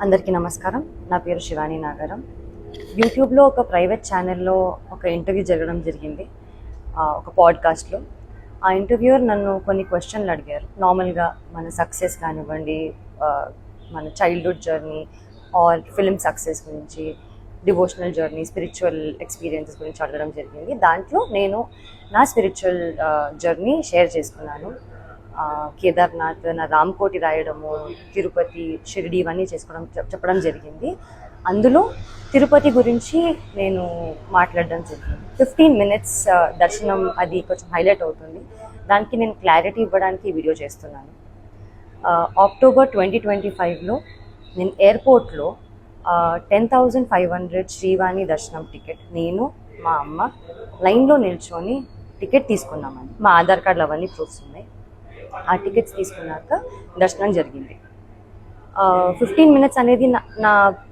అందరికీ నమస్కారం. నా పేరు శివాని నాగరం. యూట్యూబ్లో ఒక ప్రైవేట్ ఛానల్లో ఒక ఇంటర్వ్యూ జరగడం జరిగింది, ఒక పాడ్కాస్ట్లో. ఆ ఇంటర్వ్యూయర్ నన్ను కొన్ని క్వశ్చన్లు అడిగారు. నార్మల్గా మన సక్సెస్ కానివ్వండి, మన childhood journey or film success గురించి, డివోషనల్ జర్నీ, స్పిరిచువల్ ఎక్స్పీరియన్సెస్ గురించి అడగడం జరిగింది. దాంట్లో నేను నా స్పిరిచువల్ జర్నీ షేర్ చేసుకున్నాను. కేదార్నాథ్, నా రామ్కోటి రాయడము, తిరుపతి, షిరిడి ఇవన్నీ చెప్పడం జరిగింది. అందులో తిరుపతి గురించి నేను మాట్లాడడం జరిగింది. 15 minutes దర్శనం, అది కొంచెం హైలైట్ అవుతుంది. దానికి నేను క్లారిటీ ఇవ్వడానికి ఈ వీడియో చేస్తున్నాను. అక్టోబర్ 2025లో నేను ఎయిర్పోర్ట్లో 10,500 శ్రీవాణి దర్శనం టికెట్ నేను, మా అమ్మ లైన్లో నిల్చొని టికెట్ తీసుకున్నామని. మా ఆధార్ కార్డులు అవన్నీ ప్రూఫ్స్ ఉన్నాయి. ఆ టికెట్స్ తీసుకున్నాక దర్శనం జరిగింది. 15 minutes అనేది నా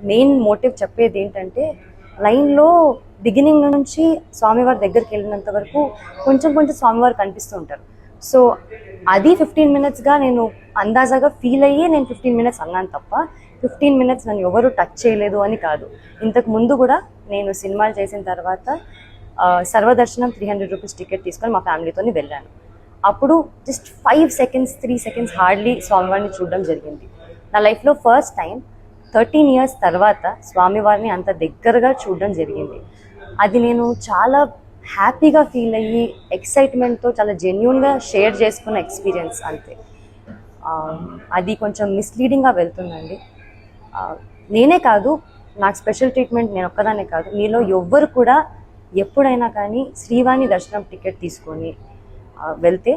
మెయిన్ మోటివ్ చెప్పేది ఏంటంటే, లైన్లో బిగినింగ్ నుంచి స్వామివారి దగ్గరికి వెళ్ళినంత వరకు కొంచెం కొంచెం స్వామివారు కనిపిస్తూ ఉంటారు. సో అది 15 minutesగా నేను అందాజాగా ఫీల్ అయ్యి నేను 15 minutes అన్నాను తప్ప 15 minutes నన్ను ఎవరు టచ్ చేయలేదు అని కాదు. ఇంతకు ముందు కూడా నేను సినిమాలు చేసిన తర్వాత సర్వదర్శనం 300 రూపీస్ టికెట్ తీసుకొని మా ఫ్యామిలీతో వెళ్ళాను. అప్పుడు జస్ట్ 5 seconds 3 seconds హార్డ్లీ స్వామివారిని చూడడం జరిగింది. నా లైఫ్లో ఫస్ట్ టైం 13 years తర్వాత స్వామివారిని అంత దగ్గరగా చూడడం జరిగింది. అది నేను చాలా హ్యాపీగా ఫీల్ అయ్యి ఎక్సైట్మెంట్తో చాలా జెన్యూన్గా షేర్ చేసుకున్న ఎక్స్పీరియన్స్ అంతే. అది కొంచెం మిస్లీడింగ్గా వెళ్తుందండి. నేనే కాదు, నాకు స్పెషల్ ట్రీట్మెంట్ నేను ఒక్కదానే కాదు, మీలో ఎవ్వరు కూడా ఎప్పుడైనా కానీ శ్రీవాణి దర్శనం టికెట్ తీసుకొని వెళ్తే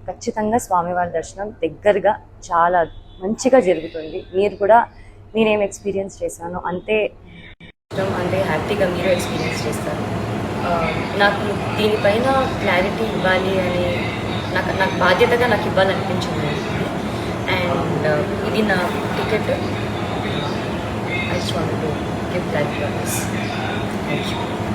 ఖచ్చితంగా స్వామివారి దర్శనం దగ్గరగా చాలా మంచిగా జరుగుతుంది. మీరు కూడా నేనేం ఎక్స్పీరియన్స్ చేశానో అంతే హ్యాపీగా మీరు ఎక్స్పీరియన్స్ చేస్తారు. నాకు దీనిపైన క్లారిటీ ఇవ్వాలి అని నాకు బాధ్యతగా నాకు ఇవ్వాలనిపించింది. అండ్ ఇది నా ticket. I want to give clarity on this. Thank you.